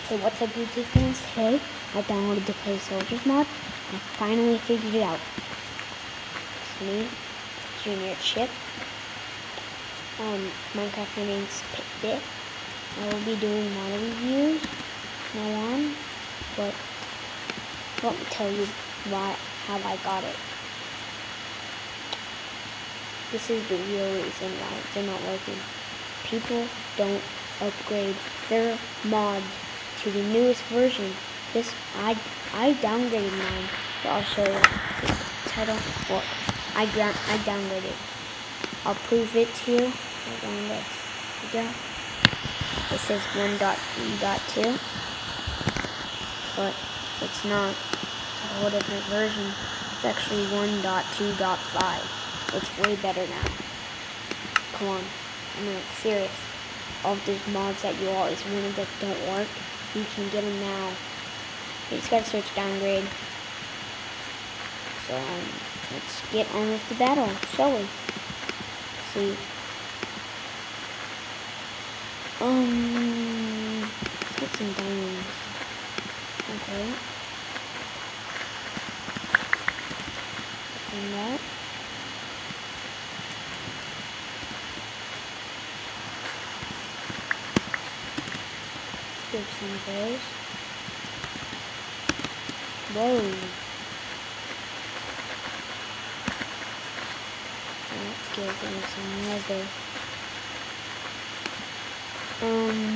Hey, what's up YouTube fans? Today I downloaded the Clay Soldiers mod and I finally figured it out. It's me, Junior Chip. Minecraft name's Pitbit. I will be doing mod reviews now on, but let me tell you how I got it. This is the real reason why they're not working. People don't upgrade their mods to the newest version. I downgraded mine, but I'll show you the title. Well, I downgraded. I'll prove it to you. This is 1.3.2, but it's not. It's a whole different version. It's actually 1.2.5. It's way better now. Come on, I'm serious. All of those mods that you always wanted that don't work, you can get them now. You just gotta search downgrade. So let's get on with the battle, shall we? See. Let's get some diamonds. Okay. And that. Give some of those. Whoa. Let's give them some leather.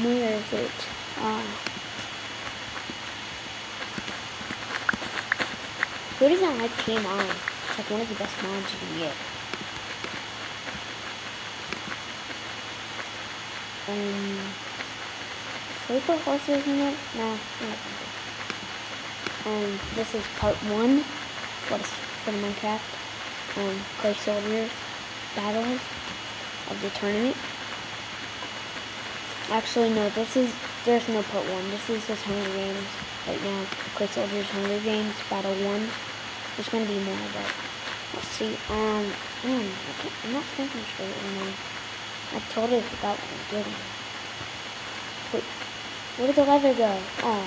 Where is it? Who doesn't like Team On? It's like one of the best mods you can get. Should we put horses in it? No, this is part 1 for the Minecraft Clay Soldiers battles of the tournament. Actually, no, there's no part 1. This is just Hunger Games right now. Clay Soldiers Hunger Games Battle 1. There's gonna be more, but let's see. I'm not thinking straight right now. I totally forgot what I'm doing. Wait, where did the leather go? Oh.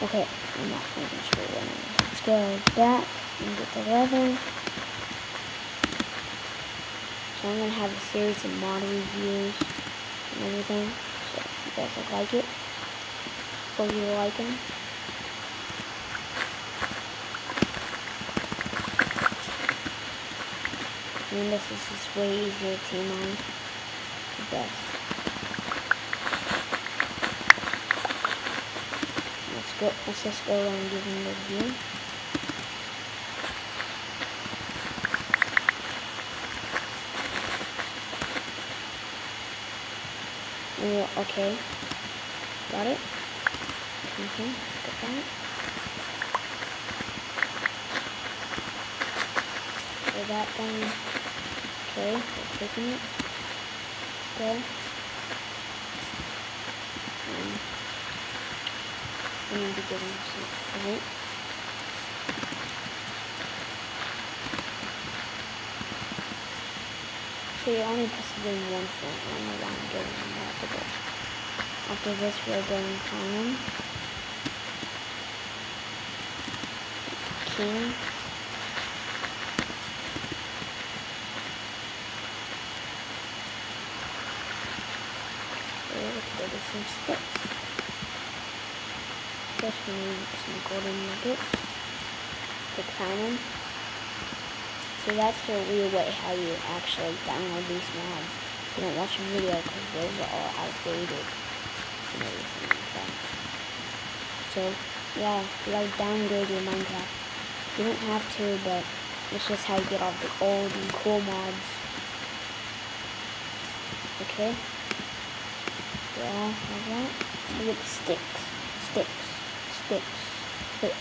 Okay, I'm not thinking straight right now. Let's go back and get the leather. So I'm gonna have a series of mod reviews and everything. So if you guys like it, or you like them. And this is just way easier to team on. The best. Let's just go around giving the review. Okay. Got it? Okay, got that. Put that down. Okay, we're taking it. Let's go. We need to give him some fruit. So you're only supposed to give him one fruit. I don't know why I'm giving him multiple. After this, we're going common. King. Okay, let's go get some sticks. First we need some golden nuggets to crown them. So that's the real way how you actually download these mods. You don't watch a video because those are all outdated and everything like that. So yeah, you gotta downgrade your Minecraft. You don't have to, but it's just how you get all the old and cool mods. Okay? Yeah, like that. So you get the sticks. Wait,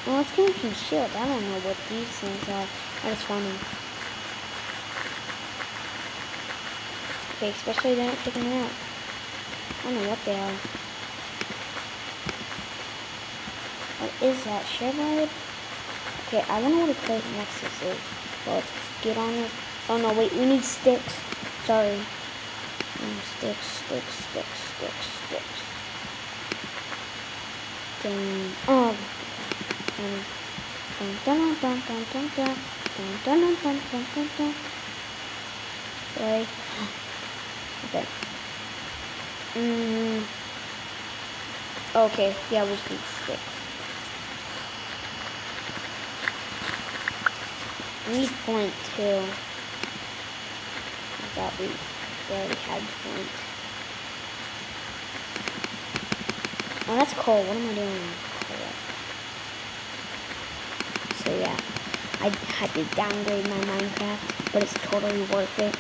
oh, let's give him some shield. I don't know what these things are. I just found them. Okay, especially they're not picking them out. I don't know what they are. What is that? Share. Okay, I don't know what a Clay Nexus is. Well, let's get on it. Oh no, wait, we need sticks. Sorry. Sticks. Dun, oh. Dun, dun, dun, dun, dun, dun, dun, dun, dun, dun, dun, dun. Sorry. Okay. Okay, yeah, we just need 6. I need flint too. I thought we already had flint. Oh, that's coal. What am I doing? So yeah, I had to downgrade my Minecraft, but it's totally worth it.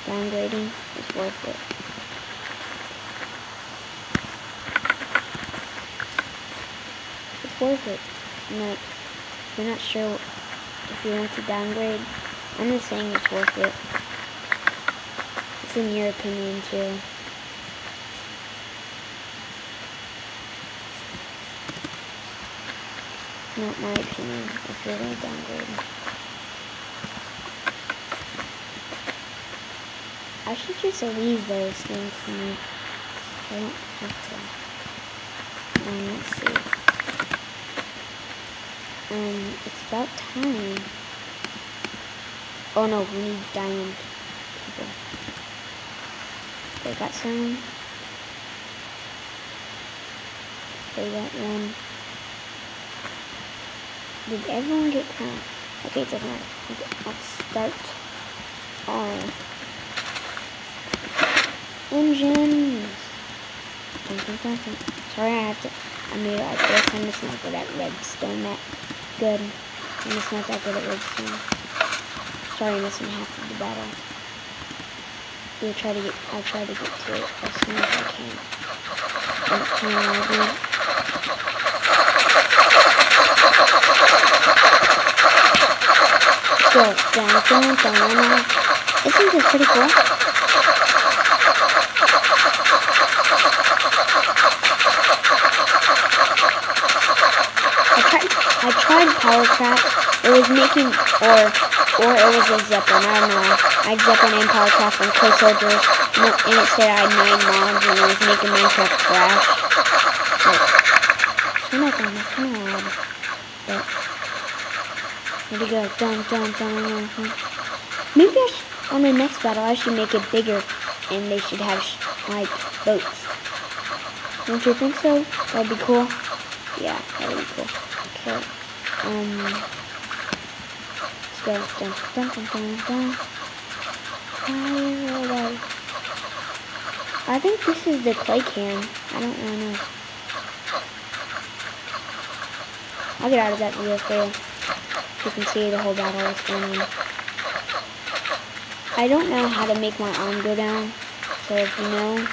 Downgrading is worth it. It's worth it. And like, if you're not sure if you want to downgrade, I'm just saying it's worth it. It's in your opinion too. Not my opinion, if you're going to downgrade. I should just leave those things for me. I don't have to. Let's see. It's about time. Oh no, we need diamond people. They got some. They got one. Did everyone get crowned? Okay, it doesn't matter. Okay, let's start our engines. Dun, dun, dun, dun. Sorry, I guess I'm just not good at redstone that good. I'm just not that good at redstone. Sorry, I'm missing half of the battle. I'll try to get to it as soon as I can. Don't turn on. Go down, down, down. Isn't this pretty cool? I tried Power Craft. It was making, or it was a Zeppelin. I don't know. I had Zeppelin and Power Craft from Clay Soldiers, and it said I had 9 mods, and it was making Minecraft crash. But, oh my god, that's kind of odd. But, here we go. Dun, dun, dun, dun. Maybe I should, on the next battle, I should make it bigger, and they should have, like, boats. Don't you think so? That'd be cool. Yeah, that would be cool. Okay. Let's go. Dun, dun, dun, dun, dun. Fire away. I think this is the clay can. I don't really know. I'll get out of that video for you. You can see the whole battle that's going on. I don't know how to make my arm go down, so if you know,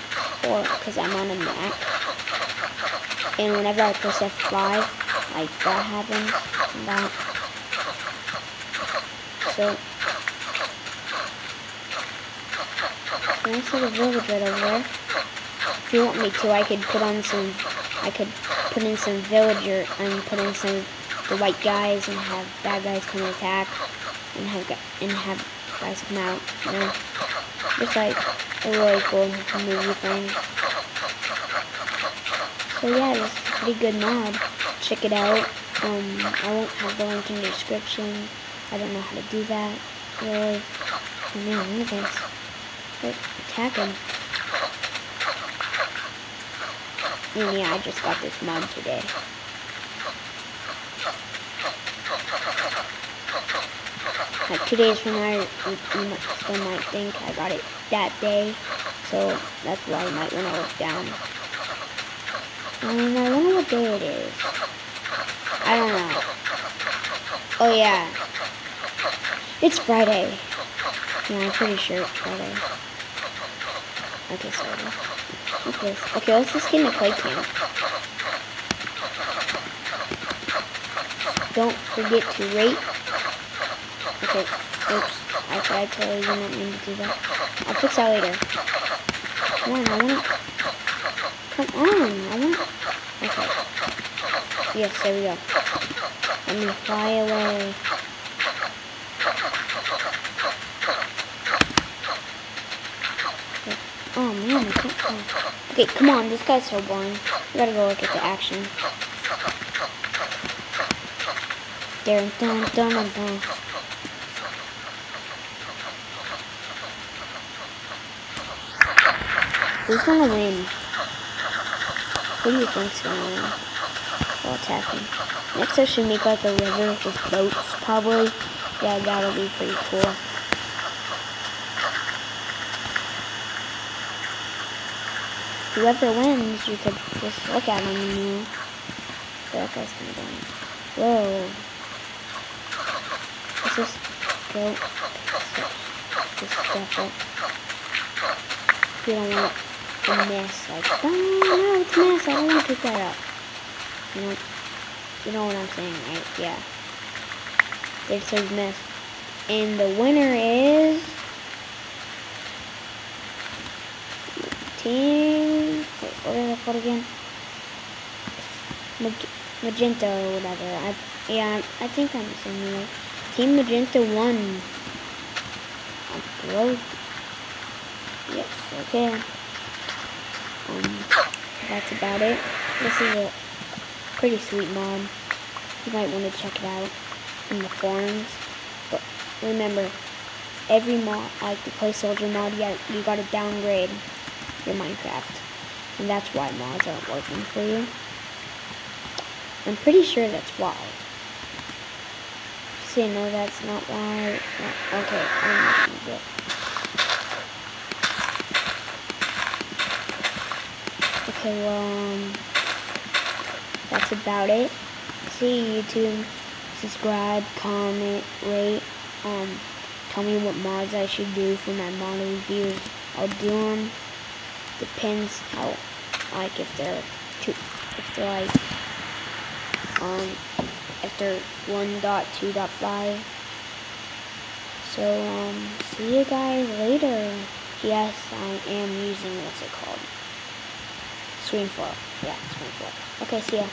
or because I'm on a Mac, and whenever I press F5, like that happens, and that. So, can I see the village right over there? If you want me to, I could put in some villager and put in some the white guys and have bad guys come and attack and have guys come out, you know, just like a really cool movie thing. So yeah, this is a pretty good mod. Check it out. I won't have the link in the description. I don't know how to do that really. Oh man, look at this. They're attacking. And yeah, I just got this mod today. Like 2 days from now, you still might think I got it that day, so that's why you might want to look down. And I wonder what day it is. I don't know. Oh yeah, it's Friday. Yeah, I'm pretty sure it's Friday. Okay, sorry. Okay, let's just get in the clay can. Don't forget to rate. Okay, oops. I totally didn't mean to do that. I'll fix that later. Come on, I want. Okay. Yes, there we go. Let me fly away. Oh man, I can't fly. Okay, come on, this guy's so boring. We gotta go look at the action. Dun dun dun dun dun. Who's gonna win? Who do you think's gonna win? While attacking. Next I should make like a river with boats, probably. Yeah, that'll be pretty cool. Whoever wins, you could just look at him and you. That guy's gonna die. Whoa. Let's just go. Just stuff it. You don't want a mess. Like, oh no, it's a mess. I don't want to pick that up. You know what I'm saying, right? Yeah. There's his mess. And the winner is Team. Wait, what is it called again? Magenta or whatever. I think I'm saying it right. Team Magenta won. Bro. Yes, okay. That's about it. This is a pretty sweet mod. You might want to check it out in the forums. But remember, every mod, like the Clay Soldier mod, you gotta downgrade your Minecraft. And that's why mods aren't working for you. I'm pretty sure that's why. Say no, that's not why. Okay, I'm not gonna do it. Okay, well, that's about it. See YouTube, subscribe, comment, rate. Tell me what mods I should do for my mod reviews. I'll do them. Depends how, like, if they're if they're 1.2.5. So, see you guys later. Yes, I am using, what's it called? ScreenFlow. Yeah, ScreenFlow. Okay, see ya.